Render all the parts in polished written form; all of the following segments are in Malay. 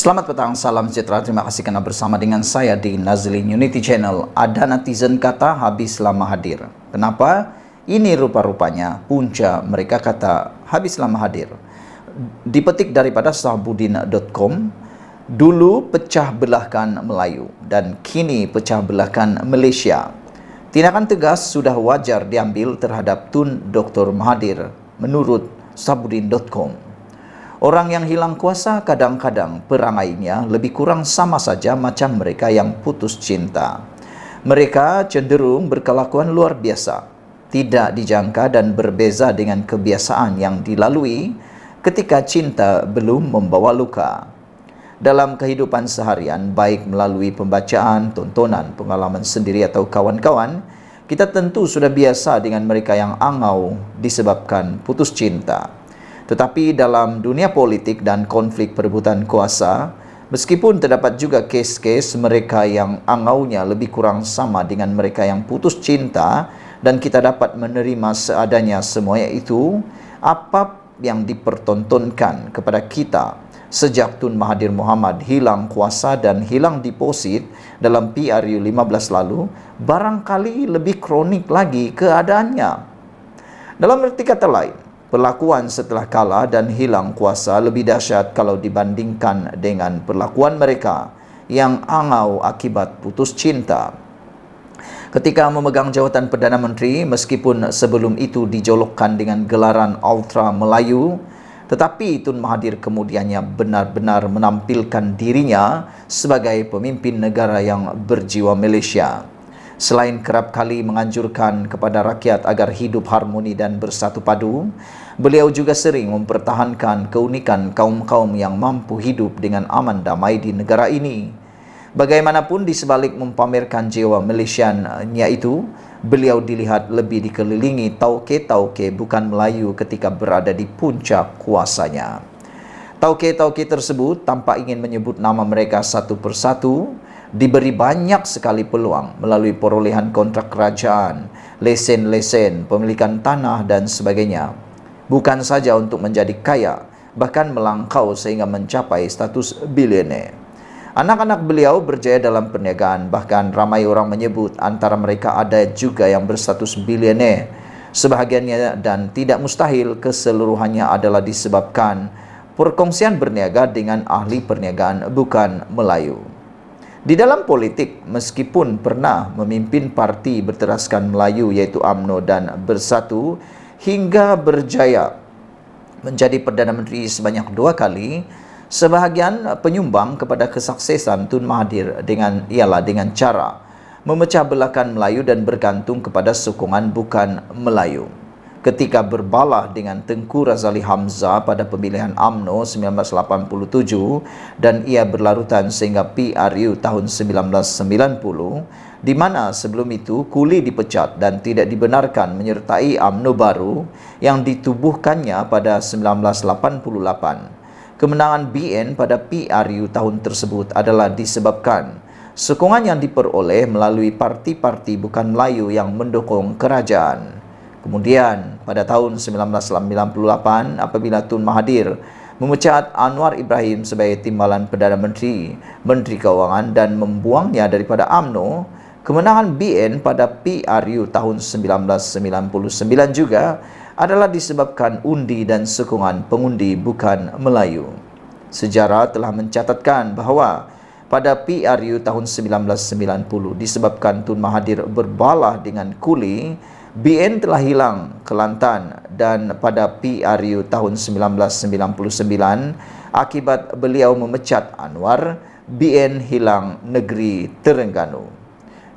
Selamat petang, salam sejahtera. Terima kasih karena bersama dengan saya di Nazlin Unity Channel. Ada netizen kata habis lama hadir. Kenapa? Ini rupa-rupanya punca mereka kata habis lama hadir. Dipetik daripada sahabudin.com. Dulu pecah belahkan Melayu dan kini pecah belahkan Malaysia. Tindakan tegas sudah wajar diambil terhadap Tun Dr. Mahathir menurut sahabudin.com. Orang yang hilang kuasa kadang-kadang perangainya lebih kurang sama saja macam mereka yang putus cinta. Mereka cenderung berkelakuan luar biasa, tidak dijangka dan berbeza dengan kebiasaan yang dilalui ketika cinta belum membawa luka. Dalam kehidupan seharian, baik melalui pembacaan, tontonan, pengalaman sendiri atau kawan-kawan, kita tentu sudah biasa dengan mereka yang angau disebabkan putus cinta. Tetapi dalam dunia politik dan konflik perebutan kuasa, meskipun terdapat juga kes-kes mereka yang angaunya lebih kurang sama dengan mereka yang putus cinta dan kita dapat menerima seadanya semuanya itu, apa yang dipertontonkan kepada kita sejak Tun Mahathir Mohamad hilang kuasa dan hilang deposit dalam PRU 15 lalu, barangkali lebih kronik lagi keadaannya. Dalam arti kata lain, perlakuan setelah kalah dan hilang kuasa lebih dahsyat kalau dibandingkan dengan perlakuan mereka yang angau akibat putus cinta. Ketika memegang jawatan Perdana Menteri, meskipun sebelum itu dijolokkan dengan gelaran Ultra Melayu, tetapi Tun Mahathir kemudiannya benar-benar menampilkan dirinya sebagai pemimpin negara yang berjiwa Malaysia. Selain kerap kali menganjurkan kepada rakyat agar hidup harmoni dan bersatu padu, beliau juga sering mempertahankan keunikan kaum-kaum yang mampu hidup dengan aman damai di negara ini. Bagaimanapun di sebalik mempamerkan jiwa Malaysiannya itu, beliau dilihat lebih dikelilingi tauke-tauke bukan Melayu ketika berada di puncak kuasanya. Tauke-tauke tersebut tanpa ingin menyebut nama mereka satu persatu, diberi banyak sekali peluang melalui perolehan kontrak kerajaan, lesen-lesen, pemilikan tanah dan sebagainya. Bukan saja untuk menjadi kaya, bahkan melangkau sehingga mencapai status bilioner. Anak-anak beliau berjaya dalam perniagaan, bahkan ramai orang menyebut antara mereka ada juga yang berstatus bilioner. Sebahagiannya dan tidak mustahil keseluruhannya adalah disebabkan perkongsian berniaga dengan ahli perniagaan bukan Melayu. Di dalam politik, meskipun pernah memimpin parti berteraskan Melayu iaitu UMNO dan Bersatu hingga berjaya menjadi Perdana Menteri sebanyak 2 kali, sebahagian penyumbang kepada kesuksesan Tun Mahathir dengan cara memecah belahkan Melayu dan bergantung kepada sokongan bukan Melayu. Ketika berbalah dengan Tengku Razali Hamzah pada pemilihan UMNO 1987 dan ia berlarutan sehingga PRU tahun 1990, di mana sebelum itu Kuli dipecat dan tidak dibenarkan menyertai UMNO baru yang ditubuhkannya pada 1988. Kemenangan BN pada PRU tahun tersebut adalah disebabkan sokongan yang diperoleh melalui parti-parti bukan Melayu yang mendukung kerajaan. Kemudian pada tahun 1998 apabila Tun Mahathir memecat Anwar Ibrahim sebagai timbalan Perdana Menteri, Menteri Keuangan dan membuangnya daripada UMNO, kemenangan BN pada PRU tahun 1999 juga adalah disebabkan undi dan sokongan pengundi bukan Melayu. Sejarah telah mencatatkan bahawa pada PRU tahun 1990 disebabkan Tun Mahathir berbalah dengan Kuli, BN telah hilang Kelantan dan pada PRU tahun 1999 akibat beliau memecat Anwar, BN hilang negeri Terengganu.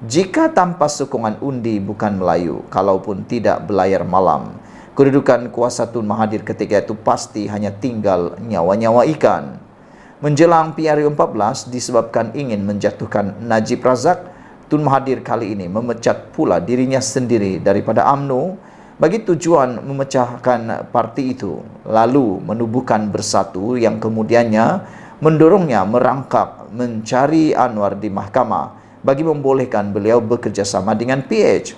Jika tanpa sokongan undi bukan Melayu, kalaupun tidak belayar malam, kedudukan kuasa Tun Mahathir ketika itu pasti hanya tinggal nyawa-nyawa ikan. Menjelang PRU 14 disebabkan ingin menjatuhkan Najib Razak, Tun Mahathir kali ini memecat pula dirinya sendiri daripada UMNO bagi tujuan memecahkan parti itu, lalu menubuhkan Bersatu yang kemudiannya mendorongnya merangkak mencari Anwar di mahkamah bagi membolehkan beliau bekerjasama dengan PH.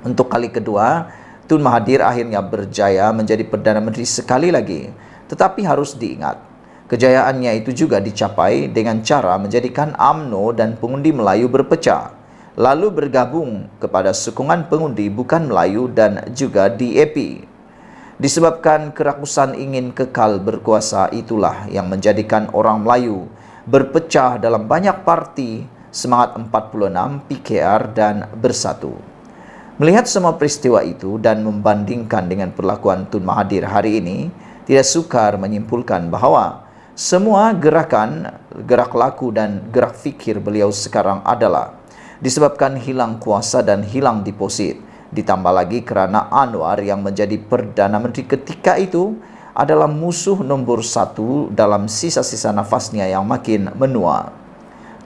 Untuk kali kedua, Tun Mahathir akhirnya berjaya menjadi Perdana Menteri sekali lagi. Tetapi harus diingat, Kejayaannya itu juga dicapai dengan cara menjadikan UMNO dan pengundi Melayu berpecah, lalu bergabung kepada sokongan pengundi bukan Melayu dan juga DAP. Disebabkan kerakusan ingin kekal berkuasa itulah yang menjadikan orang Melayu berpecah dalam banyak parti, Semangat 46, PKR dan Bersatu. Melihat semua peristiwa itu dan membandingkan dengan perlakuan Tun Mahathir hari ini, tidak sukar menyimpulkan bahawa semua gerakan, gerak laku dan gerak fikir beliau sekarang adalah disebabkan hilang kuasa dan hilang deposit. Ditambah lagi kerana Anwar yang menjadi Perdana Menteri ketika itu adalah musuh nombor 1 dalam sisa-sisa nafasnya yang makin menua.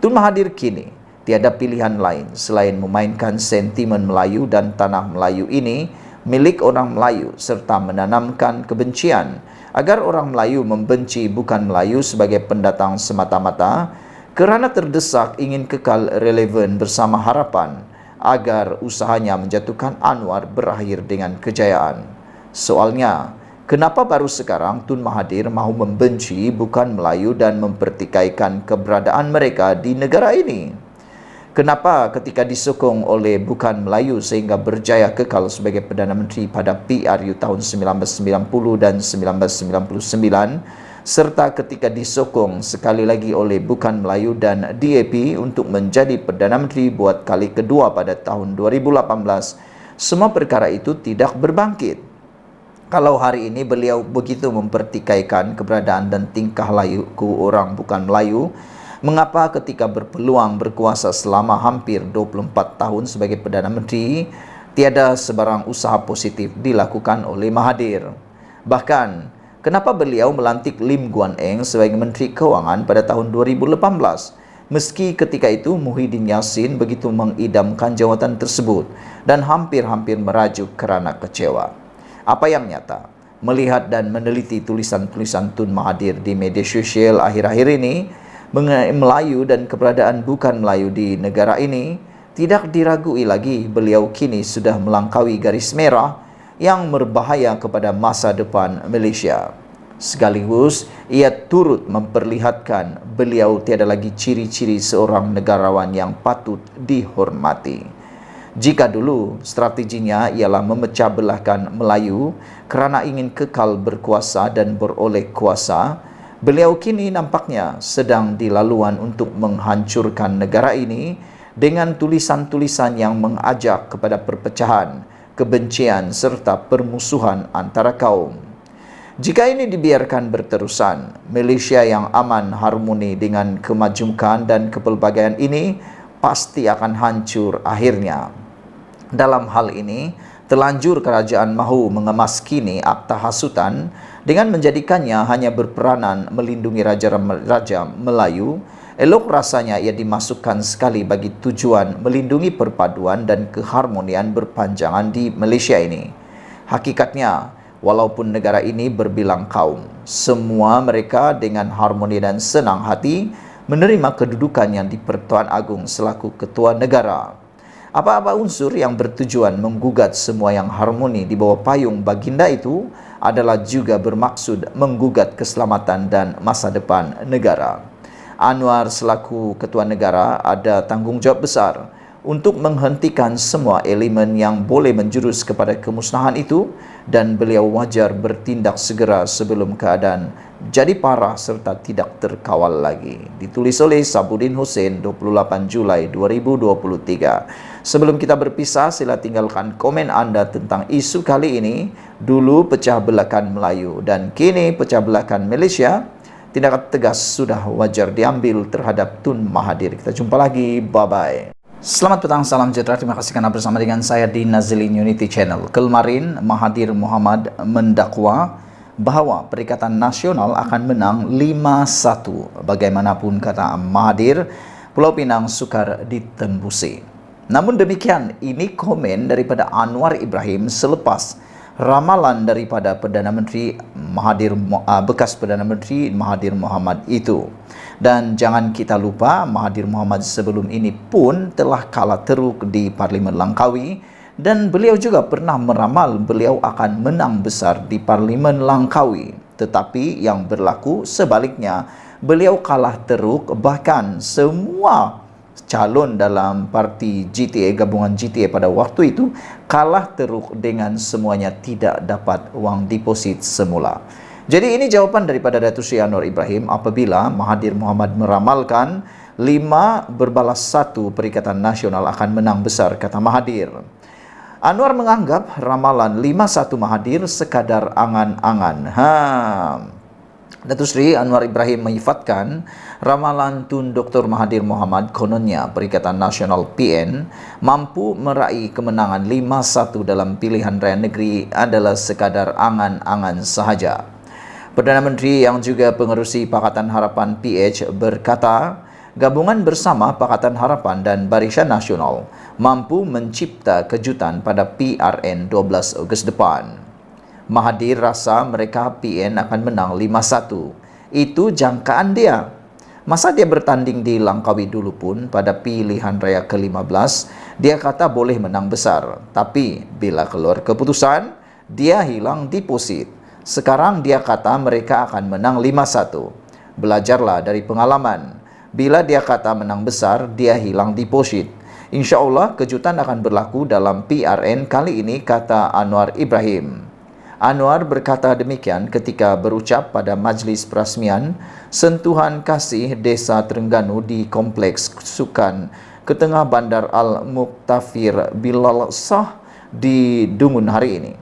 Tun Mahathir kini tiada pilihan lain selain memainkan sentimen Melayu dan tanah Melayu ini milik orang Melayu serta menanamkan kebencian agar orang Melayu membenci bukan Melayu sebagai pendatang semata-mata kerana terdesak ingin kekal relevan bersama harapan agar usahanya menjatuhkan Anwar berakhir dengan kejayaan. Soalnya, kenapa baru sekarang Tun Mahathir mahu membenci bukan Melayu dan mempertikaikan keberadaan mereka di negara ini? Kenapa ketika disokong oleh bukan Melayu sehingga berjaya kekal sebagai Perdana Menteri pada PRU tahun 1990 dan 1999, serta ketika disokong sekali lagi oleh bukan Melayu dan DAP untuk menjadi Perdana Menteri buat kali kedua pada tahun 2018, semua perkara itu tidak berbangkit? Kalau hari ini beliau begitu mempertikaikan keberadaan dan tingkah laku orang bukan Melayu, mengapa ketika berpeluang berkuasa selama hampir 24 tahun sebagai Perdana Menteri, tiada sebarang usaha positif dilakukan oleh Mahathir? Bahkan, kenapa beliau melantik Lim Guan Eng sebagai Menteri Keuangan pada tahun 2018? Meski ketika itu Muhyiddin Yassin begitu mengidamkan jawatan tersebut dan hampir-hampir merajuk kerana kecewa. Apa yang nyata? Melihat dan meneliti tulisan-tulisan Tun Mahathir di media sosial akhir-akhir ini mengenai Melayu dan keberadaan bukan Melayu di negara ini, tidak diragui lagi beliau kini sudah melangkaui garis merah yang berbahaya kepada masa depan Malaysia. Sekaligus, ia turut memperlihatkan beliau tiada lagi ciri-ciri seorang negarawan yang patut dihormati. Jika dulu strateginya ialah memecah belahkan Melayu kerana ingin kekal berkuasa dan beroleh kuasa, beliau kini nampaknya sedang di laluan untuk menghancurkan negara ini dengan tulisan-tulisan yang mengajak kepada perpecahan, kebencian serta permusuhan antara kaum. Jika ini dibiarkan berterusan, Malaysia yang aman, harmoni dengan kemajukan dan kepelbagaian ini pasti akan hancur akhirnya. Dalam hal ini, terlanjur kerajaan mahu mengemas kini Akta Hasutan dengan menjadikannya hanya berperanan melindungi raja-raja Melayu. Elok rasanya ia dimasukkan sekali bagi tujuan melindungi perpaduan dan keharmonian berpanjangan di Malaysia ini. Hakikatnya, walaupun negara ini berbilang kaum, semua mereka dengan harmoni dan senang hati menerima kedudukan yang di Pertuan Agong selaku ketua negara. Apa-apa unsur yang bertujuan menggugat semua yang harmoni di bawah payung baginda itu adalah juga bermaksud menggugat keselamatan dan masa depan negara. Anwar selaku ketua negara ada tanggungjawab besar untuk menghentikan semua elemen yang boleh menjurus kepada kemusnahan itu, dan beliau wajar bertindak segera sebelum keadaan jadi parah serta tidak terkawal lagi. Ditulis oleh Sabudin Hussein 28 Julai 2023. Sebelum kita berpisah, sila tinggalkan komen anda tentang isu kali ini. Dulu pecah belahkan Melayu dan kini pecah belahkan Malaysia. Tindakan tegas sudah wajar diambil terhadap Tun Mahathir. Kita jumpa lagi. Bye-bye. Selamat petang, salam sejahtera. Terima kasih kerana bersama dengan saya di Nazilin Unity Channel. Kemarin Mahathir Mohamad mendakwa bahawa Perikatan Nasional akan menang 5-1. Bagaimanapun kata Mahathir, Pulau Pinang sukar ditembusi. Namun demikian, ini komen daripada Anwar Ibrahim selepas ramalan daripada Perdana Menteri Mahathir, bekas Perdana Menteri Mahathir Mohamad itu. Dan jangan kita lupa, Mahathir Mohamad sebelum ini pun telah kalah teruk di Parlimen Langkawi, dan beliau juga pernah meramal beliau akan menang besar di Parlimen Langkawi. Tetapi yang berlaku sebaliknya, beliau kalah teruk, bahkan semua calon dalam parti GTA, gabungan GTA pada waktu itu kalah teruk dengan semuanya tidak dapat wang deposit semula. Jadi ini jawaban daripada Datuk Seri Anwar Ibrahim apabila Mahathir Mohamad meramalkan 5 berbalas 1 Perikatan Nasional akan menang besar, kata Mahathir. Anwar menganggap ramalan 5-1 Mahathir sekadar angan-angan. Datuk Seri Anwar Ibrahim menyifatkan ramalan Tun Dr. Mahathir Mohamad kononnya Perikatan Nasional PN mampu meraih kemenangan 5-1 dalam pilihan raya negeri adalah sekadar angan-angan sahaja. Perdana Menteri yang juga pengerusi Pakatan Harapan PH berkata, gabungan bersama Pakatan Harapan dan Barisan Nasional mampu mencipta kejutan pada PRN 12 Ogos depan. Mahathir rasa mereka PN akan menang 5-1. Itu jangkaan dia. Masa dia bertanding di Langkawi dulu pun pada pilihan raya ke-15, dia kata boleh menang besar. Tapi bila keluar keputusan, dia hilang deposit. Sekarang dia kata mereka akan menang 5-1. Belajarlah dari pengalaman. Bila dia kata menang besar, dia hilang deposit. Insya Allah kejutan akan berlaku dalam PRN kali ini, kata Anwar Ibrahim. Anwar berkata demikian ketika berucap pada majlis perasmian sentuhan kasih Desa Terengganu di Kompleks Sukan Ketengah Bandar Al-Muktafir Bilal Shah di Dungun hari ini.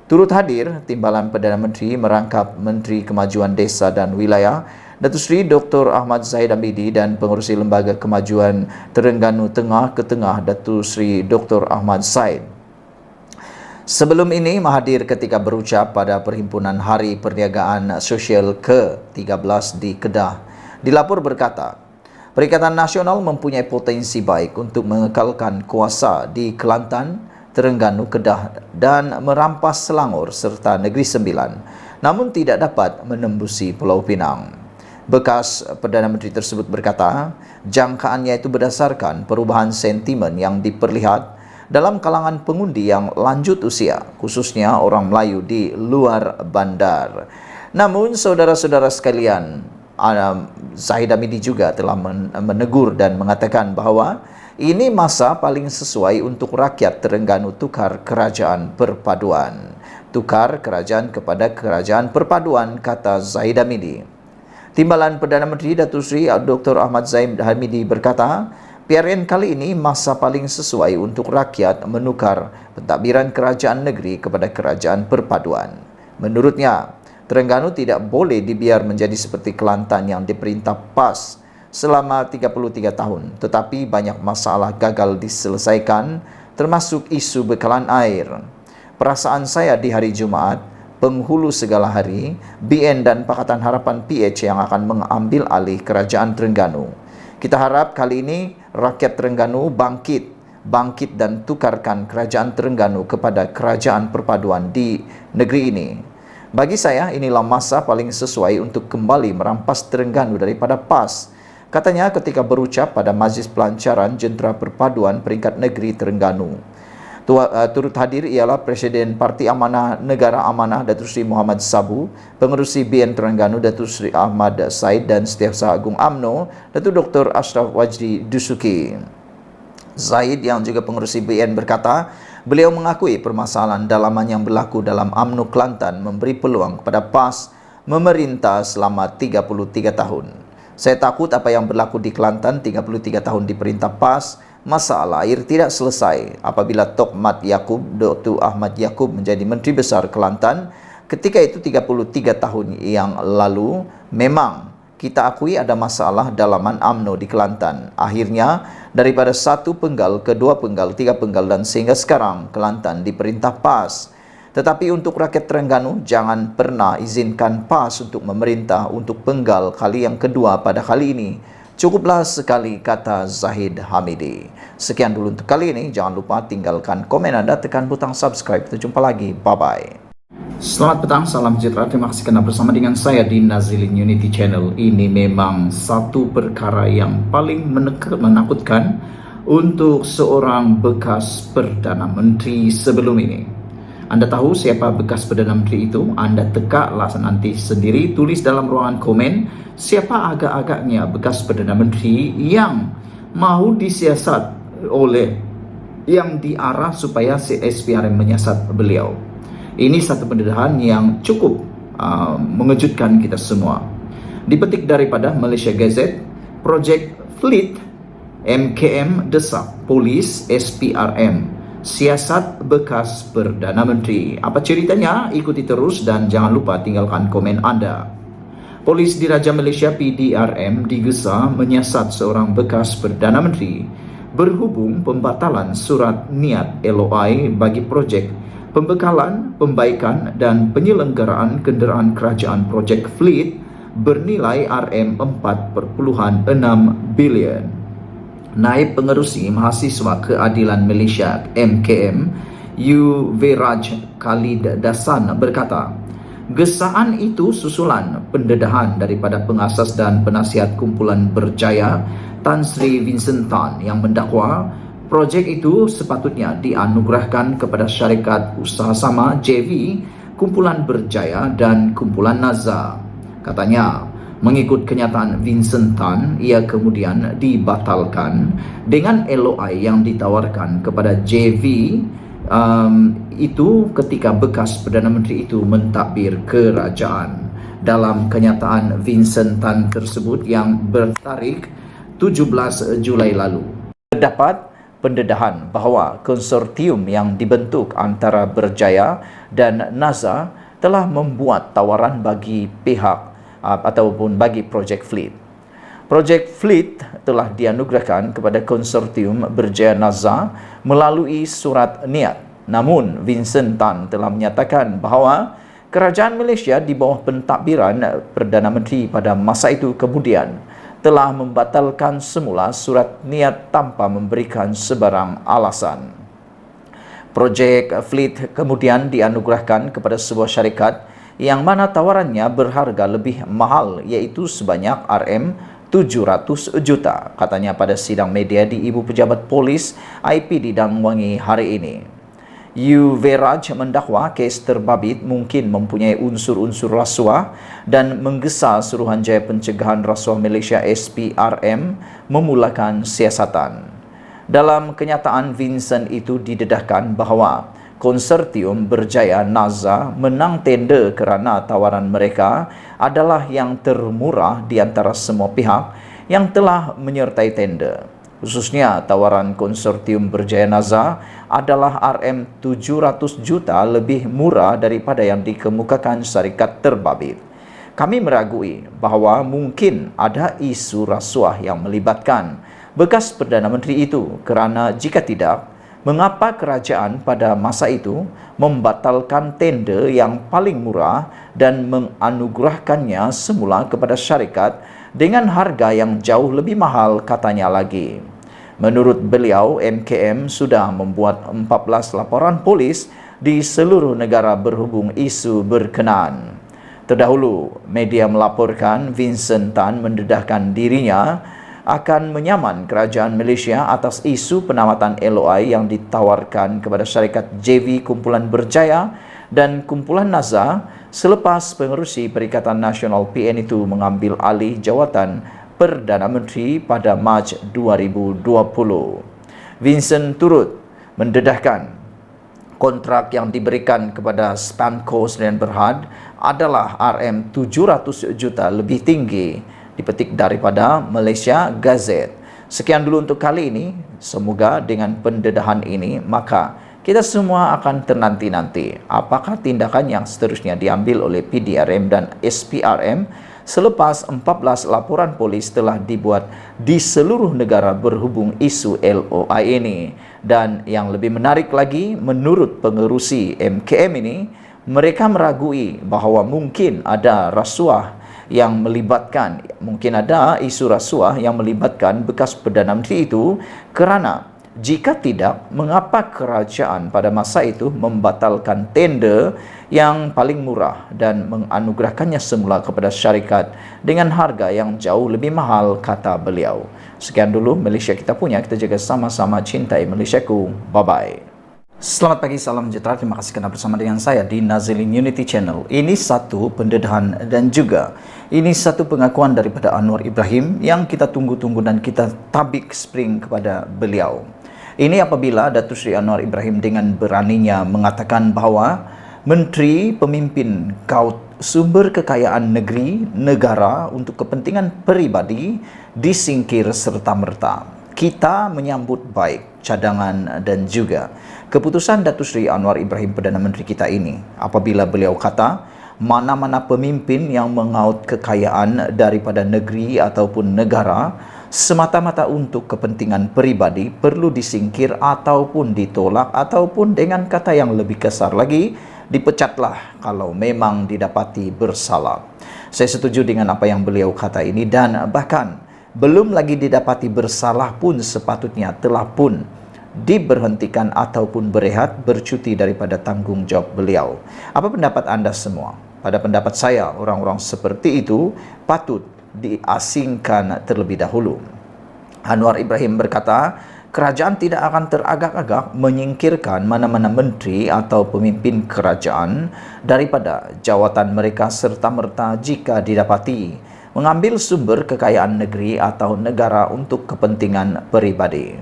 Turut hadir Timbalan Perdana Menteri merangkap Menteri Kemajuan Desa dan Wilayah Datuk Seri Dr. Ahmad Zahid Hamidi dan Pengerusi Lembaga Kemajuan Terengganu Tengah Ketengah Datuk Seri Dr. Ahmad Said. Sebelum ini, Mahathir ketika berucap pada Perhimpunan Hari Perniagaan Sosial ke-13 di Kedah, dilapor berkata, Perikatan Nasional mempunyai potensi baik untuk mengekalkan kuasa di Kelantan, Terengganu, Kedah dan merampas Selangor serta Negeri Sembilan, namun tidak dapat menembusi Pulau Pinang. Bekas Perdana Menteri tersebut berkata, jangkaannya itu berdasarkan perubahan sentimen yang diperlihat dalam kalangan pengundi yang lanjut usia, khususnya orang Melayu di luar bandar. Namun, saudara-saudara sekalian, Zahid Hamidi juga telah menegur dan mengatakan bahawa ini masa paling sesuai untuk rakyat Terengganu tukar kerajaan perpaduan. Tukar kerajaan kepada kerajaan perpaduan, kata Zahid Hamidi. Timbalan Perdana Menteri Datuk Seri Dr. Ahmad Zahid Hamidi berkata, PRN kali ini masa paling sesuai untuk rakyat menukar pentadbiran kerajaan negeri kepada kerajaan perpaduan. Menurutnya, Terengganu tidak boleh dibiar menjadi seperti Kelantan yang diperintah PAS selama 33 tahun, tetapi banyak masalah gagal diselesaikan, termasuk isu bekalan air. Perasaan saya di hari Jumaat, penghulu segala hari, BN dan Pakatan Harapan PH yang akan mengambil alih kerajaan Terengganu. Kita harap kali ini rakyat Terengganu bangkit dan tukarkan kerajaan Terengganu kepada kerajaan perpaduan di negeri ini. Bagi saya, inilah masa paling sesuai untuk kembali merampas Terengganu daripada PAS, katanya ketika berucap pada Majlis Pelancaran Jentera Perpaduan Peringkat Negeri Terengganu. Turut hadir ialah Presiden Parti Amanah Negara Amanah Datuk Seri Muhammad Sabu, Pengerusi BN Terengganu Datuk Seri Ahmad Said dan Setiausaha Agung UMNO Datuk Dr. Ashraf Wajdi Dusuki. Zaid yang juga Pengerusi BN berkata, beliau mengakui permasalahan dalaman yang berlaku dalam UMNO Kelantan memberi peluang kepada PAS memerintah selama 33 tahun. Saya takut apa yang berlaku di Kelantan 33 tahun diperintah PAS, masalah air tidak selesai apabila Tok Mat Yaakob, Dr. Ahmad Yaakob menjadi Menteri Besar Kelantan ketika itu 33 tahun yang lalu. Memang kita akui ada masalah dalaman UMNO di Kelantan. Akhirnya daripada 1 penggal ke 2 penggal, 3 penggal dan sehingga sekarang Kelantan diperintah PAS. Tetapi untuk rakyat Terengganu, jangan pernah izinkan PAS untuk memerintah untuk penggal kali yang kedua pada kali ini. Cukuplah sekali, kata Zahid Hamidi. Sekian dulu untuk kali ini. Jangan lupa tinggalkan komen Anda, tekan butang subscribe. Kita jumpa lagi. Bye-bye. Selamat petang, salam sejahtera. Terima kasih kerana bersama dengan saya di Nazilin Unity Channel. Ini memang satu perkara yang paling menakutkan untuk seorang bekas Perdana Menteri sebelum ini. Anda tahu siapa bekas Perdana Menteri itu? Anda tekaklah nanti sendiri, tulis dalam ruangan komen siapa agak-agaknya bekas Perdana Menteri yang mahu disiasat oleh yang diarah supaya SPRM menyiasat beliau. Ini satu pendedahan yang cukup mengejutkan kita semua. Dipetik daripada Malaysia Gazette, Projek Fleet MKM desak polis SPRM siasat bekas Perdana Menteri. Apa ceritanya? Ikuti terus dan jangan lupa tinggalkan komen Anda. Polis Diraja Malaysia PDRM digesa menyiasat seorang bekas Perdana Menteri berhubung pembatalan surat niat LOI bagi projek pembekalan, pembaikan dan penyelenggaraan kenderaan kerajaan Projek Fleet bernilai RM4.6 bilion. Naib Pengerusi Mahasiswa Keadilan Malaysia MKM Yuvraj Khalid Dasan berkata, gesaan itu susulan pendedahan daripada pengasas dan penasihat kumpulan berjaya Tan Sri Vincent Tan yang mendakwa projek itu sepatutnya dianugerahkan kepada syarikat usaha sama JV, kumpulan berjaya dan kumpulan Nazar. Katanya, mengikut kenyataan Vincent Tan, ia kemudian dibatalkan dengan LOI yang ditawarkan kepada JV itu ketika bekas Perdana Menteri itu mentadbir kerajaan. Dalam kenyataan Vincent Tan tersebut yang bertarikh 17 Julai lalu, terdapat pendedahan bahawa konsortium yang dibentuk antara Berjaya dan Nazar telah membuat tawaran bagi pihak ataupun bagi Projek Fleet. Projek Fleet telah dianugerahkan kepada konsortium Berjaya Nazar melalui surat niat. Namun, Vincent Tan telah menyatakan bahawa kerajaan Malaysia di bawah pentadbiran Perdana Menteri pada masa itu kemudian telah membatalkan semula surat niat tanpa memberikan sebarang alasan. Projek Fleet kemudian dianugerahkan kepada sebuah syarikat yang mana tawarannya berharga lebih mahal, iaitu sebanyak RM700 juta, katanya pada sidang media di Ibu Pejabat Polis IPD Dan Wangi hari ini. Yuvraj mendakwa kes terbabit mungkin mempunyai unsur-unsur rasuah dan menggesa Suruhanjaya Pencegahan Rasuah Malaysia SPRM memulakan siasatan. Dalam kenyataan Vincent itu didedahkan bahawa konsortium Berjaya Nazar menang tender kerana tawaran mereka adalah yang termurah di antara semua pihak yang telah menyertai tender. Khususnya tawaran konsortium Berjaya Nazar adalah RM700 juta lebih murah daripada yang dikemukakan syarikat terbabit. Kami meragui bahawa mungkin ada isu rasuah yang melibatkan bekas Perdana Menteri itu kerana jika tidak, mengapa kerajaan pada masa itu membatalkan tender yang paling murah dan menganugerahkannya semula kepada syarikat dengan harga yang jauh lebih mahal, katanya lagi. Menurut beliau, MKM sudah membuat 14 laporan polis di seluruh negara berhubung isu berkenaan. Terdahulu, media melaporkan Vincent Tan mendedahkan dirinya akan menyaman kerajaan Malaysia atas isu penawatan LOI yang ditawarkan kepada syarikat JV Kumpulan Berjaya dan Kumpulan Nazar selepas pengerusi Perikatan Nasional PN itu mengambil alih jawatan Perdana Menteri pada Mac 2020. Vincent turut mendedahkan kontrak yang diberikan kepada Spamco Sdn Bhd adalah RM700 juta lebih tinggi, dipetik daripada Malaysia Gazette. Sekian dulu untuk kali ini. Semoga dengan pendedahan ini maka kita semua akan ternanti-nanti apakah tindakan yang seterusnya diambil oleh PDRM dan SPRM selepas 14 laporan polis telah dibuat di seluruh negara berhubung isu LOI ini. Dan yang lebih menarik lagi, menurut pengerusi MKM ini, mereka meragui bahawa mungkin ada rasuah yang melibatkan, mungkin ada isu rasuah yang melibatkan bekas Perdana Menteri itu kerana jika tidak, mengapa kerajaan pada masa itu membatalkan tender yang paling murah dan menganugerahkannya semula kepada syarikat dengan harga yang jauh lebih mahal, kata beliau. Sekian dulu Malaysia kita punya, kita jaga sama-sama cintai Malaysiaku. Bye-bye. Selamat pagi, salam sejahtera. Terima kasih karena bersama dengan saya di Nazilin Unity Channel. Ini satu pendedahan dan juga ini satu pengakuan daripada Anwar Ibrahim yang kita tunggu-tunggu dan kita tabik spring kepada beliau. Ini apabila Datuk Seri Anwar Ibrahim dengan beraninya mengatakan bahawa Menteri Pemimpin Kaut Sumber Kekayaan Negeri Negara untuk kepentingan peribadi disingkir serta-merta. Kita menyambut baik cadangan dan juga keputusan Datuk Seri Anwar Ibrahim Perdana Menteri kita ini apabila beliau kata mana-mana pemimpin yang mengaut kekayaan daripada negeri ataupun negara semata-mata untuk kepentingan peribadi perlu disingkir ataupun ditolak ataupun dengan kata yang lebih kasar lagi dipecatlah kalau memang didapati bersalah. Saya setuju dengan apa yang beliau kata ini dan bahkan belum lagi didapati bersalah pun sepatutnya telah pun diberhentikan ataupun berehat bercuti daripada tanggungjawab beliau. Apa pendapat anda semua? Pada pendapat saya, orang-orang seperti itu patut diasingkan terlebih dahulu. Anwar Ibrahim berkata, kerajaan tidak akan teragak-agak menyingkirkan mana-mana menteri atau pemimpin kerajaan daripada jawatan mereka serta-merta jika didapati mengambil sumber kekayaan negeri atau negara untuk kepentingan peribadi.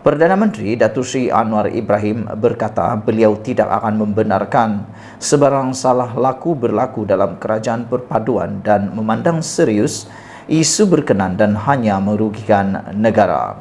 Perdana Menteri Datuk Seri Anwar Ibrahim berkata beliau tidak akan membenarkan sebarang salah laku berlaku dalam kerajaan perpaduan dan memandang serius isu berkenan dan hanya merugikan negara.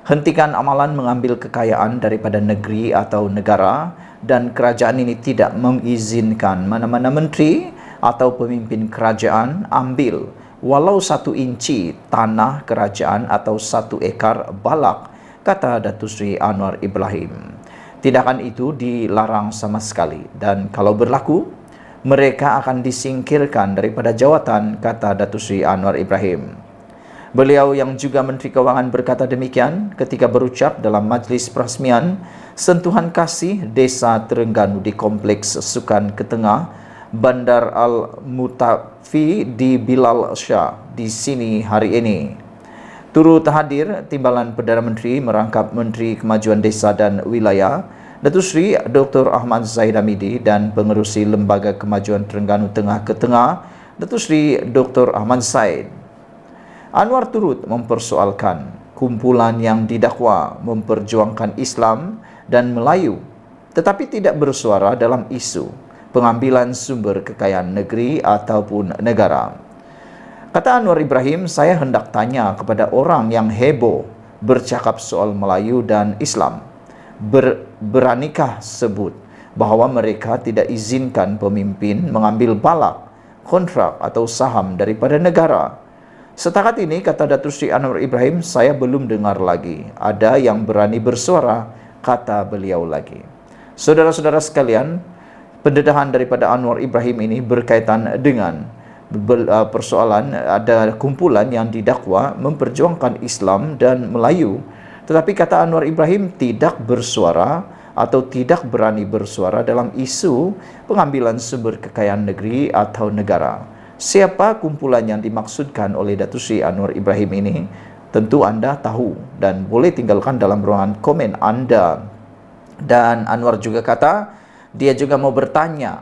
Hentikan amalan mengambil kekayaan daripada negeri atau negara dan kerajaan ini tidak mengizinkan mana-mana menteri atau pemimpin kerajaan ambil walau 1 inci tanah kerajaan atau 1 ekar balak, kata Datuk Seri Anwar Ibrahim. Tindakan itu dilarang sama sekali dan kalau berlaku, mereka akan disingkirkan daripada jawatan, kata Datuk Seri Anwar Ibrahim. Beliau yang juga Menteri Kewangan berkata demikian ketika berucap dalam majlis perasmian sentuhan kasih Desa Terengganu di Kompleks Sukan Ketengah Bandar Al-Mutafi di Bilal Shah di sini hari ini. Turut hadir timbalan Perdana Menteri merangkap Menteri Kemajuan Desa dan Wilayah Datuk Seri Dr. Ahmad Zahid Hamidi dan Pengerusi Lembaga Kemajuan Terengganu Tengah Ketengah Datuk Seri Dr. Ahmad Zaid. Anwar turut mempersoalkan kumpulan yang didakwa memperjuangkan Islam dan Melayu tetapi tidak bersuara dalam isu pengambilan sumber kekayaan negeri ataupun negara. Kata Anwar Ibrahim, saya hendak tanya kepada orang yang heboh bercakap soal Melayu dan Islam. Beranikah sebut bahawa mereka tidak izinkan pemimpin mengambil balak, kontrak atau saham daripada negara? Setakat ini, kata Datuk Seri Anwar Ibrahim, saya belum dengar lagi ada yang berani bersuara, kata beliau lagi. Saudara-saudara sekalian, pendedahan daripada Anwar Ibrahim ini berkaitan dengan persoalan ada kumpulan yang didakwa memperjuangkan Islam dan Melayu. Tetapi kata Anwar Ibrahim tidak bersuara atau tidak berani bersuara dalam isu pengambilan sumber kekayaan negeri atau negara. Siapa kumpulan yang dimaksudkan oleh Datuk Seri Anwar Ibrahim ini? Tentu anda tahu dan boleh tinggalkan dalam ruangan komen anda. Dan Anwar juga kata dia juga mau bertanya,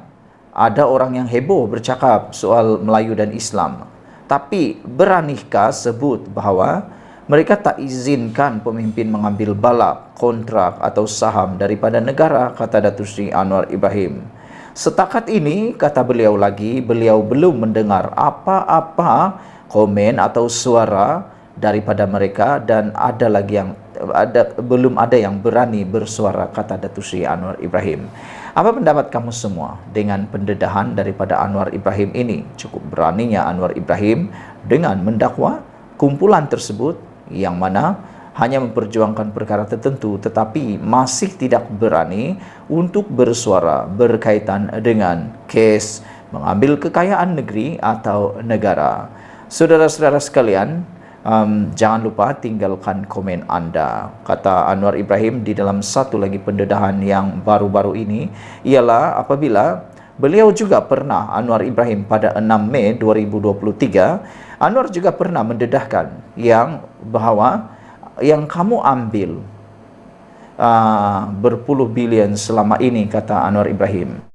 ada orang yang heboh bercakap soal Melayu dan Islam. Tapi beranikah sebut bahawa mereka tak izinkan pemimpin mengambil balak, kontrak atau saham daripada negara, kata Datuk Seri Anwar Ibrahim. Setakat ini, kata beliau lagi, beliau belum mendengar apa-apa komen atau suara daripada mereka dan belum ada yang berani bersuara, kata Datuk Seri Anwar Ibrahim. Apa pendapat kamu semua dengan pendedahan daripada Anwar Ibrahim ini? Cukup beraninya Anwar Ibrahim dengan mendakwa kumpulan tersebut yang mana hanya memperjuangkan perkara tertentu tetapi masih tidak berani untuk bersuara berkaitan dengan kes mengambil kekayaan negeri atau negara. Saudara-saudara sekalian, jangan lupa tinggalkan komen anda. Kata Anwar Ibrahim di dalam satu lagi pendedahan yang baru-baru ini ialah apabila beliau juga pernah, Anwar Ibrahim pada 6 Mei 2023, Anwar juga pernah mendedahkan yang bahawa yang kamu ambil berpuluh bilion selama ini, kata Anwar Ibrahim.